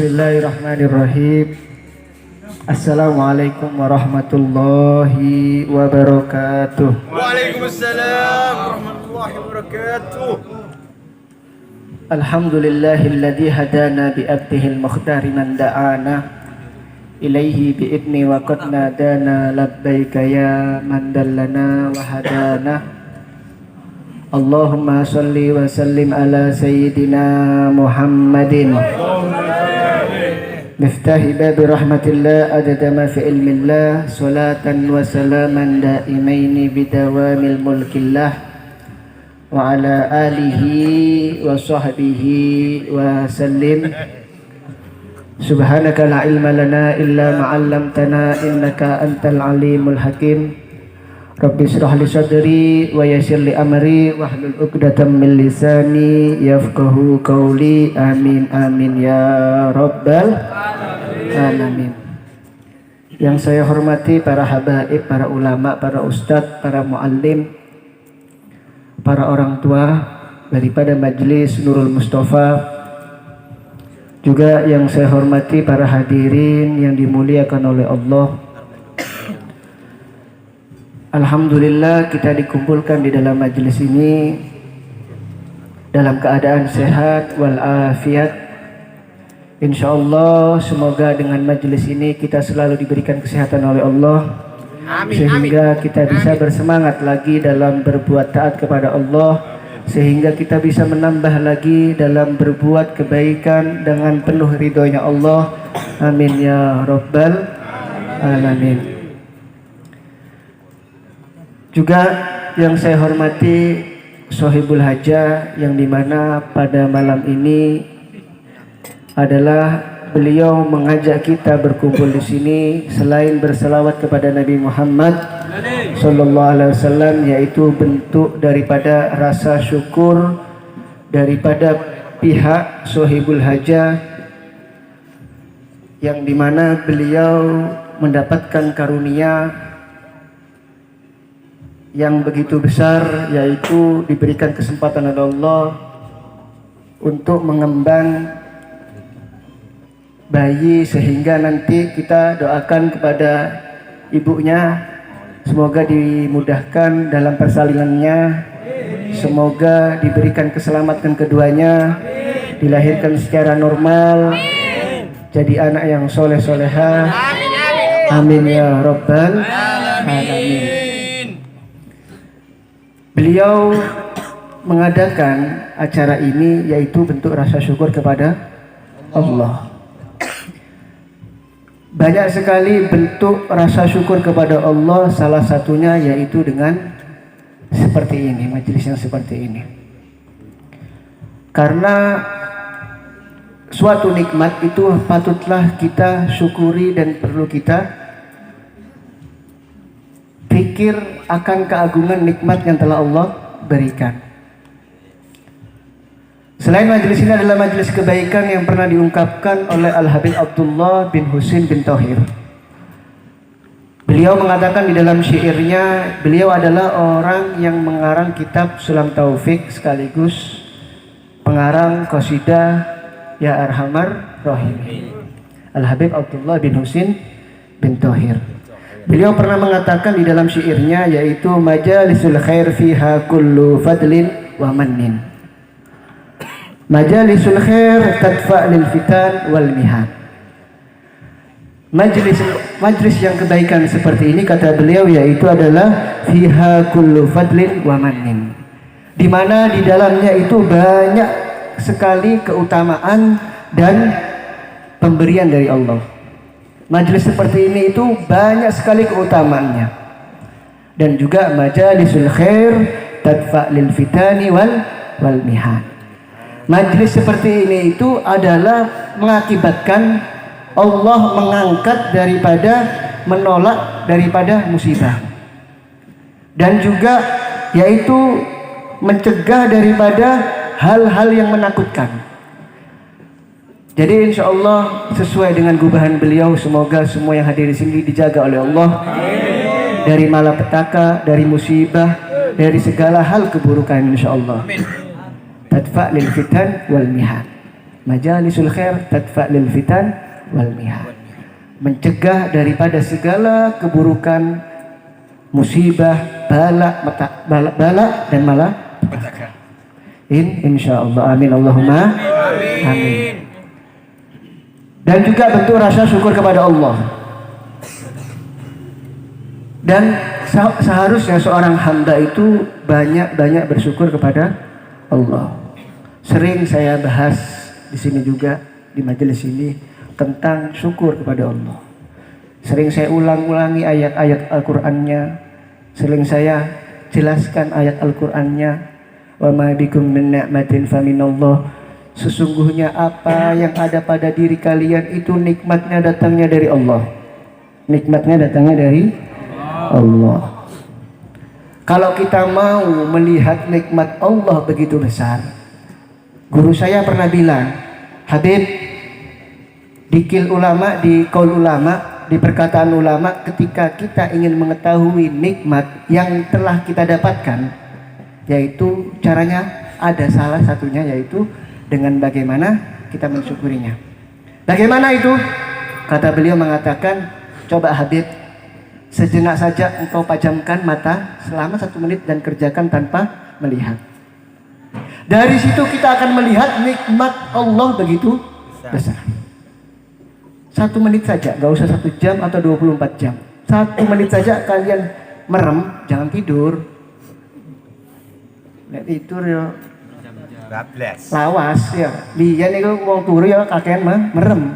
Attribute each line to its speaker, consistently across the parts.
Speaker 1: Bismillahirrahmanirrahim. Assalamualaikum warahmatullahi wabarakatuh.
Speaker 2: Waalaikumsalam warahmatullahi wabarakatuh.
Speaker 1: Alhamdulillahilladzi hadana bi abdihil mukhtari man da'ana ilaihi bi idni wa qad nadana labbaika ya man dallana wa hadana. Allahumma salli wa sallim ala sayyidina Muhammadin miftahi babi rahmatillah adada ma fi ilmillah salatan wa salaman daimaini bidawamil mulkillah wa ala alihi wa sahbihi wa sallim. Subhanaka la ilma lana illa ma 'allamtana innaka antal alimul hakim. Rabbi shrah li sadri wa yassir li amri wahlul 'uqdatam min lisani yafqahu qawli. Amin amin ya rabbal alamin. Yang saya hormati para habaib, para ulama, para ustadz, para muallim, para orang tua daripada Majelis Nurul Mustafa, juga yang saya hormati para hadirin yang dimuliakan oleh Allah. Alhamdulillah kita dikumpulkan di dalam majelis ini dalam keadaan sehat walafiat. Insyaallah semoga dengan majelis ini kita selalu diberikan kesehatan oleh Allah. Amin, sehingga kita bisa bersemangat lagi dalam berbuat taat kepada Allah, sehingga kita bisa menambah lagi dalam berbuat kebaikan dengan penuh ridhonya Allah. Amin ya rabbal alamin. Juga yang saya hormati Sohibul Hajah, yang dimana pada malam ini adalah beliau mengajak kita berkumpul di sini selain berselawat kepada Nabi Muhammad Sallallahu Alaihi Wasallam, yaitu bentuk daripada rasa syukur daripada pihak Sohibul Hajah, yang dimana beliau mendapatkan karunia yang begitu besar, yaitu diberikan kesempatan oleh Allah untuk mengembang bayi, sehingga nanti kita doakan kepada ibunya semoga dimudahkan dalam persalinannya, semoga diberikan keselamatan keduanya, dilahirkan secara normal, jadi anak yang soleh-soleha. Amin ya rabbal alamin. Beliau mengadakan acara ini yaitu bentuk rasa syukur kepada Allah. Banyak sekali bentuk rasa syukur kepada Allah, salah satunya yaitu dengan seperti ini, majelis yang seperti ini. Karena suatu nikmat itu patutlah kita syukuri dan perlu kita pikir akan keagungan nikmat yang telah Allah berikan. Selain majelis ini adalah majelis kebaikan yang pernah diungkapkan oleh Al-Habib Abdullah bin Husin bin Thohir. Beliau mengatakan di dalam syairnya, beliau adalah orang yang mengarang kitab Sulam Taufik sekaligus pengarang qasidah Ya Arhamar Rahimin. Al-Habib Abdullah bin Husin bin Thohir. Beliau pernah mengatakan di dalam syairnya, yaitu majalisul khair fiha kullu fadlin wa mannin. Majalisul khair tadfa lil fitan wal mihan. Majlis yang kebaikan seperti ini, kata beliau, yaitu adalah fiha kullu fadlin wa mannin, di mana di dalamnya itu banyak sekali keutamaan dan pemberian dari Allah. Majlis seperti ini itu banyak sekali keutamaannya. Dan juga majalisul khair tadfa lil fitani wal mihan. Majlis seperti ini itu adalah mengakibatkan Allah mengangkat daripada menolak daripada musibah. Dan juga yaitu mencegah daripada hal-hal yang menakutkan. Jadi insya Allah sesuai dengan gubahan beliau, semoga semua yang hadir di sini dijaga oleh Allah. Amin. Dari malapetaka, dari musibah, dari segala hal keburukan insya Allah. Tadfa lil fitan wal mihan. Majalisul khair tadfa lil fitan wal mihan. Mencegah daripada segala keburukan, musibah, bala dan malapetaka. Insyaallah. Amin Allahumma amin. Dan juga bentuk rasa syukur kepada Allah. Dan seharusnya seorang hamba itu banyak bersyukur kepada Allah. Sering saya bahas di sini juga di majelis ini tentang syukur kepada Allah. Sering saya ulang-ulangi ayat-ayat Al-Qur'annya. Sering saya jelaskan ayat Al-Qur'annya. Wa ma bikum min ni'matin faminallah. Sesungguhnya apa yang ada pada diri kalian itu nikmatnya datangnya dari Allah. Nikmatnya datangnya dari Allah. Kalau kita mau melihat nikmat Allah begitu besar, guru saya pernah bilang, Habib, di qaul ulama, di perkataan ulama, ketika kita ingin mengetahui nikmat yang telah kita dapatkan, yaitu caranya ada salah satunya, yaitu dengan bagaimana kita mensyukurinya. Bagaimana itu? Kata beliau mengatakan, coba Habib, sejenak saja engkau pejamkan mata selama 1 menit dan kerjakan tanpa melihat. Dari situ kita akan melihat nikmat Allah begitu besar. 1 menit saja, gak usah 1 jam atau 24 jam. 1 menit saja kalian merem, jangan tidur. Nek tidur ya lawas ya. Biyen niku wong turu ya kakean merem.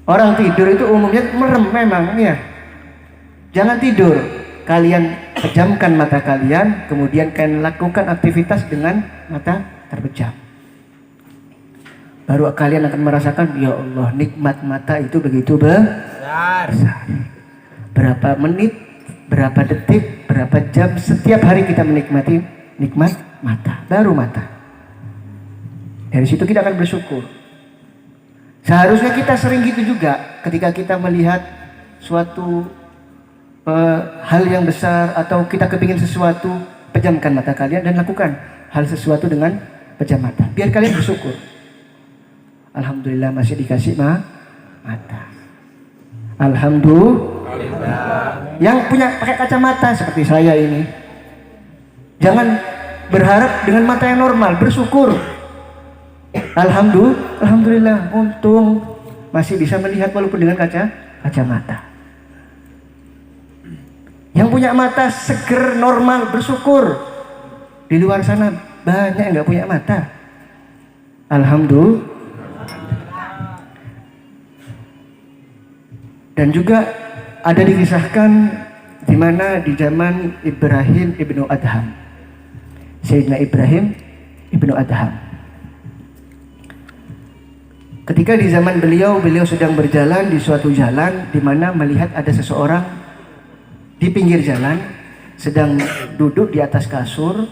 Speaker 1: Orang tidur itu umumnya merem memang ya. Jangan tidur. Kalian pejamkan mata kalian, kemudian kalian lakukan aktivitas dengan mata terpejam. Baru kalian akan merasakan, ya Allah, nikmat mata itu begitu besar. Berapa menit, berapa detik, berapa jam setiap hari kita menikmati nikmat mata, baru mata. Dari situ kita akan bersyukur. Seharusnya kita sering gitu juga ketika kita melihat suatu hal yang besar atau kita kepingin sesuatu, pejamkan mata kalian dan lakukan hal sesuatu dengan pejam mata. Biar kalian bersyukur. Alhamdulillah masih dikasih mata. Alhamdulillah. Yang punya pakai kacamata seperti saya ini, jangan berharap dengan mata yang normal, bersyukur. Alhamdulillah, untung masih bisa melihat walaupun dengan kacamata. Yang punya mata seger, normal, bersyukur. Di luar sana banyak yang nggak punya mata. Alhamdulillah. Dan juga ada dikisahkan di mana di zaman Ibrahim ibnu Adham, Sayyidina Ibrahim ibnu Adham. Ketika di zaman beliau sedang berjalan di suatu jalan di mana melihat ada seseorang di pinggir jalan sedang duduk di atas kasur,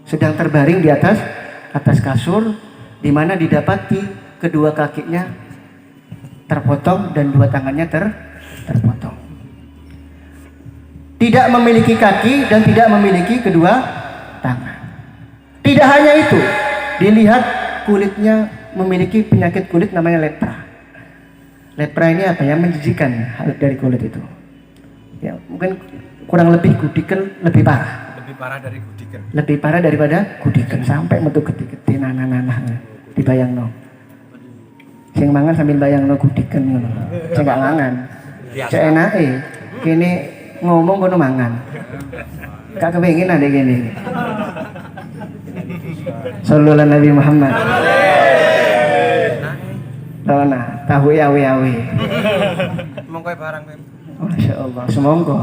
Speaker 1: sedang terbaring di atas kasur, di mana didapati kedua kakinya terpotong dan 2 tangannya terpotong. Tidak memiliki kaki dan tidak memiliki kedua tangan. Tidak hanya itu, dilihat kulitnya memiliki penyakit kulit namanya lepra. Lepra ini apa ya, menjijikan hal dari kulit itu. Ya, mungkin kurang lebih gudikan lebih parah.
Speaker 2: Lebih parah dari gudikan.
Speaker 1: Lebih parah daripada gudikan sampai metu gede-gede nanah-nanah dibayangno. Sing mangan sambil bayangno gudikan ngono. Sing gak mangan. Cek enake kene ngomong kono mangan. Gak kepengin ade kene. Sallallahu alaihi Nabi Muhammad. Nah, tahu yawe-yawe.
Speaker 2: Mongko barang Mem.
Speaker 1: Masya Allah, semongko.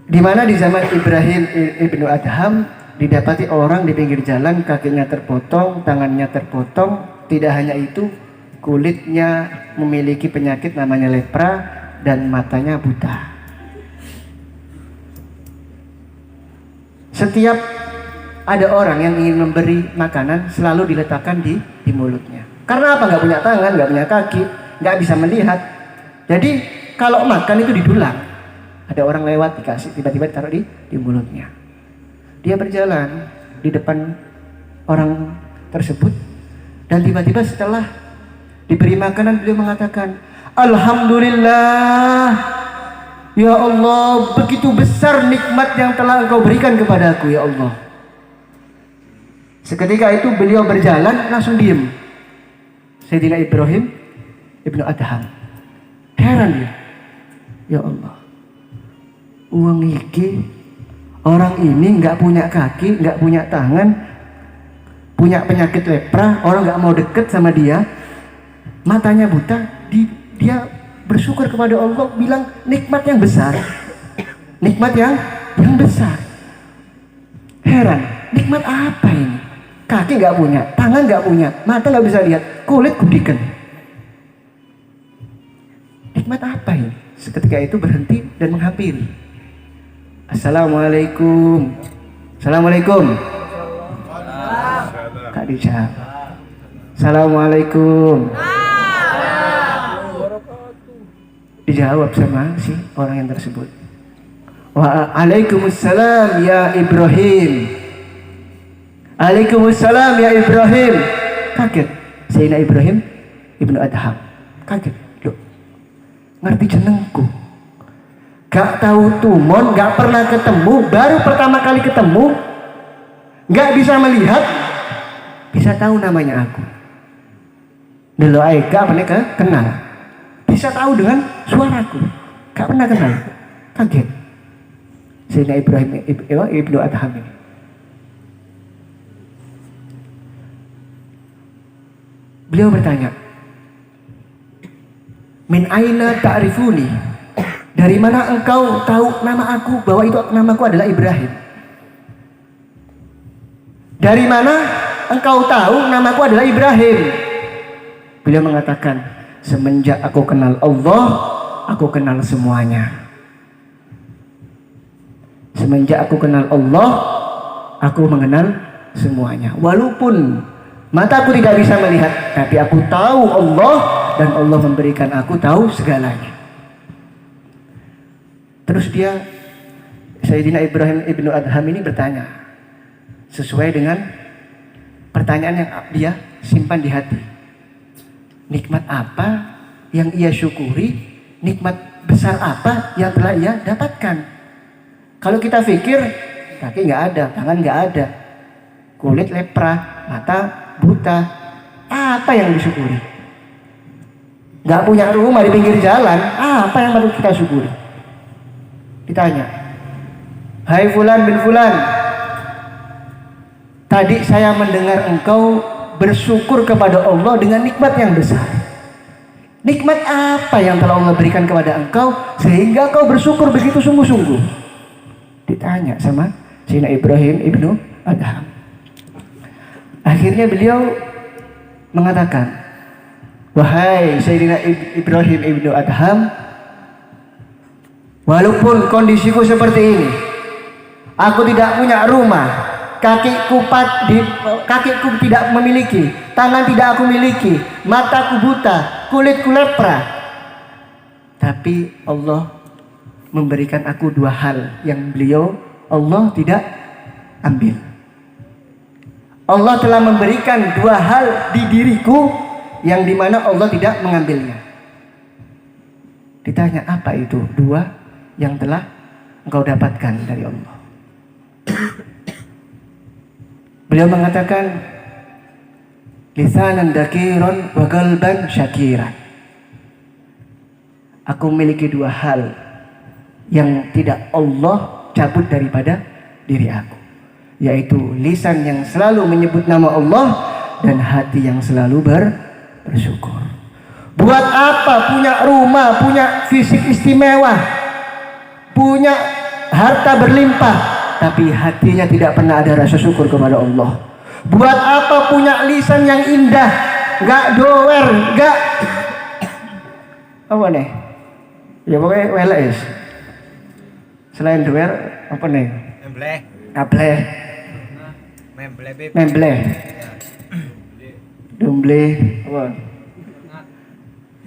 Speaker 1: Di mana di zaman Ibrahim ibnu Adham didapati orang di pinggir jalan, kakinya terpotong, tangannya terpotong. Tidak hanya itu, kulitnya memiliki penyakit namanya lepra dan matanya buta. Setiap ada orang yang ingin memberi makanan selalu diletakkan di mulutnya. Karena apa? Nggak punya tangan, nggak punya kaki, nggak bisa melihat. Jadi kalau makan itu didulang. Ada orang lewat dikasih, tiba-tiba ditaruh di mulutnya. Dia berjalan di depan orang tersebut dan tiba-tiba setelah diberi makanan beliau mengatakan, Alhamdulillah, ya Allah, begitu besar nikmat yang telah Engkau berikan kepadaku ya Allah. Seketika itu beliau berjalan langsung diem. Sayyidina Ibrahim Ibnu Adham heran dia, ya Allah, uang iki, orang ini nggak punya kaki, nggak punya tangan, punya penyakit lepra, orang nggak mau deket sama dia, matanya buta, dia bersyukur kepada Allah, bilang nikmat yang besar, nikmat yang besar. Heran, nikmat apa ini? Kaki nggak punya, tangan nggak punya, mata nggak bisa lihat, kulit gudikan. Nikmat apa ini? Seketika itu berhenti dan menghampiri. Assalamualaikum. Assalamualaikum. Kak dijawab. Assalamualaikum. Dijawab sama si orang yang tersebut. Waalaikumsalam ya Ibrahim. Waalaikumsalam ya Ibrahim. Kaget Sayyidina Ibrahim Ibnu Adham. Kaget. Loh, ngerti jenengku. Gak tahu tumon, gak pernah ketemu, baru pertama kali ketemu, gak bisa melihat, bisa tahu namanya aku. Delo aika apa kenal, bisa tahu dengan suaraku, gak pernah kenal. Kaget Sayyidina Ibrahim Ibnu Adham ini. Beliau bertanya, min aina ta'rifuni? Dari mana engkau tahu nama aku, bahwa itu namaku adalah Ibrahim? Dari mana engkau tahu namaku adalah Ibrahim? Beliau mengatakan, semenjak aku kenal Allah, aku kenal semuanya. Semenjak aku kenal Allah, aku mengenal semuanya. Walaupun mataku tidak bisa melihat, tapi aku tahu Allah, dan Allah memberikan aku tahu segalanya. Terus dia, Sayyidina Ibrahim Ibnu Adham ini bertanya sesuai dengan pertanyaan yang dia simpan di hati. Nikmat apa yang ia syukuri? Nikmat besar apa yang telah ia dapatkan? Kalau kita pikir, kaki nggak ada, tangan nggak ada, kulit lepra, mata buta, apa yang disyukuri? Nggak punya rumah di pinggir jalan, apa yang harus kita syukuri? Ditanya, hai fulan bin fulan, tadi saya mendengar engkau bersyukur kepada Allah dengan nikmat yang besar. Nikmat apa yang telah Allah berikan kepada engkau sehingga kau bersyukur begitu sungguh-sungguh? Ditanya sama Sayyidina Ibrahim Ibnu Adham. Akhirnya beliau mengatakan, wahai Sayyidina Ibrahim Ibnu Adham, walaupun kondisiku seperti ini, aku tidak punya rumah, kakiku tidak memiliki, tangan tidak aku miliki, mataku buta, kulitku lepra, tapi Allah memberikan aku dua hal yang Allah tidak ambil. Allah telah memberikan dua hal di diriku yang dimana Allah tidak mengambilnya. Ditanya, apa itu dua yang telah engkau dapatkan dari Allah? Beliau mengatakan, lisanan dakiron wa qalban syakiran. Aku memiliki dua hal yang tidak Allah cabut daripada diri aku, yaitu lisan yang selalu menyebut nama Allah dan hati yang selalu bersyukur. Buat apa punya rumah, punya fisik istimewa, punya harta berlimpah, tapi hatinya tidak pernah ada rasa syukur kepada Allah? Buat apa punya lisan yang indah, gak doer, gak apa nih? Ya pokoknya weles. Selain doer, apa nih?
Speaker 2: Membleh.
Speaker 1: Ableh.
Speaker 2: Membleh beb.
Speaker 1: Membleh. Dumbleh. Apa?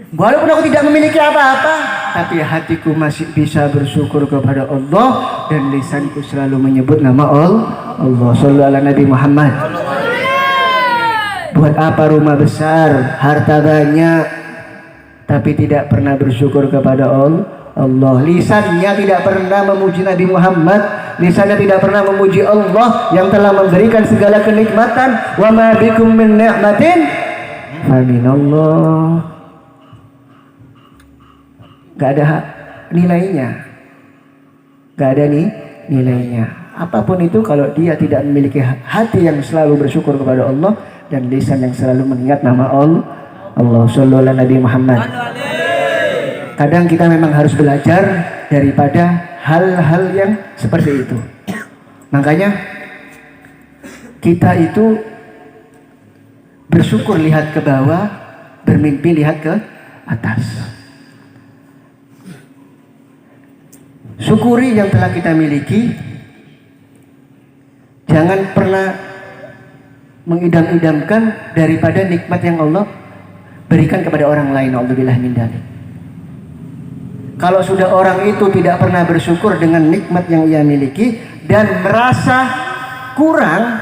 Speaker 1: Walaupun aku tidak memiliki apa-apa, tapi hatiku masih bisa bersyukur kepada Allah dan lisanku selalu menyebut nama Allah. Shallallahu ala Nabi Muhammad. Buat apa rumah besar, harta banyak, tapi tidak pernah bersyukur kepada Allah. Lisannya tidak pernah memuji Nabi Muhammad, lisannya tidak pernah memuji Allah yang telah memberikan segala kenikmatan. Wa ma bikum min ni'matin fa minallah. Gak ada nilainya, gak ada nilainya. Apapun itu kalau dia tidak memiliki hati yang selalu bersyukur kepada Allah dan lisan yang selalu mengingat nama Allah. Shallallahu ala Nabi Muhammad. Kadang kita memang harus belajar daripada hal-hal yang seperti itu. Makanya kita itu bersyukur lihat ke bawah, bermimpi lihat ke atas. Syukuri yang telah kita miliki. Jangan pernah mengidam-idamkan daripada nikmat yang Allah berikan kepada orang lain. Alhamdulillah min dzalik. Kalau sudah orang itu tidak pernah bersyukur dengan nikmat yang ia miliki dan merasa kurang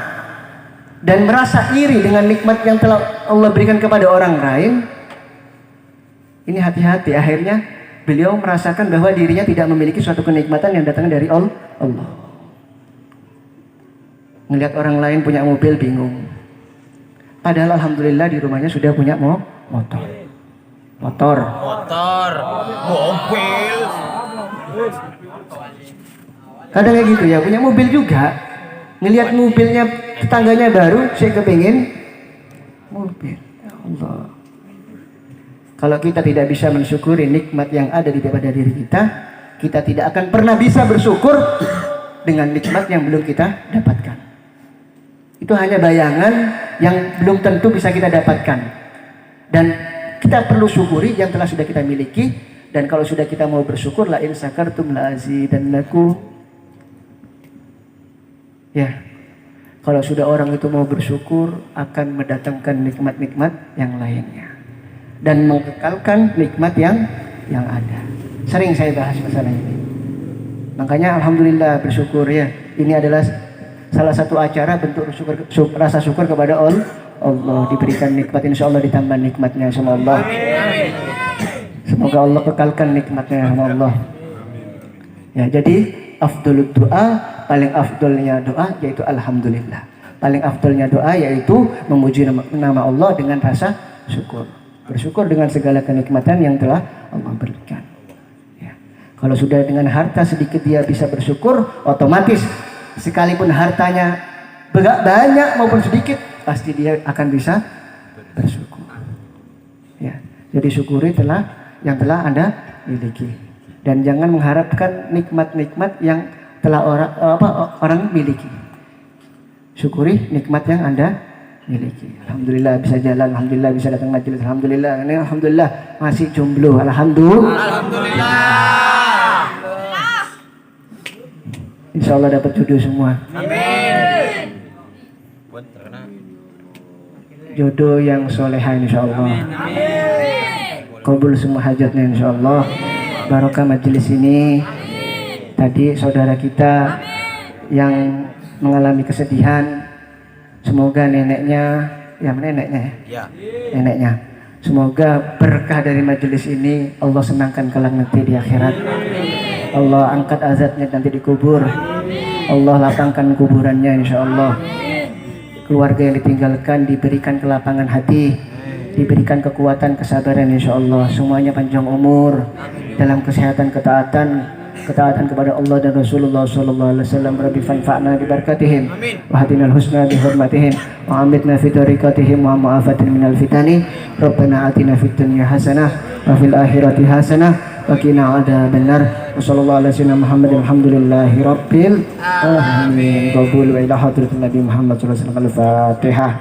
Speaker 1: dan merasa iri dengan nikmat yang telah Allah berikan kepada orang lain, ini hati-hati, akhirnya beliau merasakan bahwa dirinya tidak memiliki suatu kenikmatan yang datang dari Allah. Ngelihat orang lain punya mobil bingung. Padahal alhamdulillah di rumahnya sudah punya motor. Mobil. Kadang kayak gitu ya, punya mobil juga. Ngelihat mobilnya tetangganya baru, saya kepingin mobil. Ya Allah. Kalau kita tidak bisa mensyukuri nikmat yang ada di pada diri kita, kita tidak akan pernah bisa bersyukur dengan nikmat yang belum kita dapatkan. Itu hanya bayangan yang belum tentu bisa kita dapatkan. Dan kita perlu syukuri yang telah sudah kita miliki. Dan kalau sudah kita mau bersyukur, la in syakartum la azidannakum. Ya, kalau sudah orang itu mau bersyukur, akan mendatangkan nikmat-nikmat yang lainnya. Dan mengekalkan nikmat yang ada. Sering saya bahas masalah ini. Makanya alhamdulillah bersyukur ya. Ini adalah salah satu acara bentuk rasa syukur kepada Allah. Diberikan nikmat, insya Allah ditambah nikmatnya sama Allah. Semoga Allah kekalkan nikmatnya sama Allah. Ya, jadi afdalud doa, paling afdalnya doa yaitu alhamdulillah. Paling afdalnya doa yaitu memuji nama Allah dengan rasa syukur. Bersyukur dengan segala kenikmatan yang telah Allah berikan. Ya. Kalau sudah dengan harta sedikit dia bisa bersyukur, otomatis sekalipun hartanya banyak maupun sedikit, pasti dia akan bisa bersyukur. Ya. Jadi syukuri yang telah Anda miliki. Dan jangan mengharapkan nikmat-nikmat yang telah orang miliki. Syukuri nikmat yang Anda miliki. Alhamdulillah bisa jalan, alhamdulillah bisa datang majelis, alhamdulillah. Ini alhamdulillah masih jomblo, alhamdulillah. Insya Allah dapat jodoh semua.
Speaker 2: Amin.
Speaker 1: Jodoh yang soleha insya Allah. Kabul semua hajatnya insya Allah. Barokah majelis ini. Tadi saudara kita yang mengalami kesedihan, semoga neneknya ya. Neneknya. Semoga berkah dari majelis ini Allah senangkan kelak nanti di akhirat. Allah angkat azabnya nanti dikubur. Allah lapangkan kuburannya insya Allah. Keluarga yang ditinggalkan diberikan kelapangan hati, diberikan kekuatan, kesabaran insya Allah. Semuanya panjang umur dalam kesehatan, ketaatan kepada Allah dan Rasulullah sallallahu alaihi wasallam. Rabbi fanfa'na bi barakatihim wa hadinal husna bi hurmatihim wa amitna fi tariqatihim wa mu'afatin minal fitani. Rabbana atina fid dunya hasanah wa fil akhirati hasanah wa qina adzabannar. Wa sallallahu ala sayyidina Muhammadin alhamdulillahi rabbil alamin. Qabul wa ila hadratin Nabi Muhammad sallallahu alaihi wasallam. Al-Fatihah.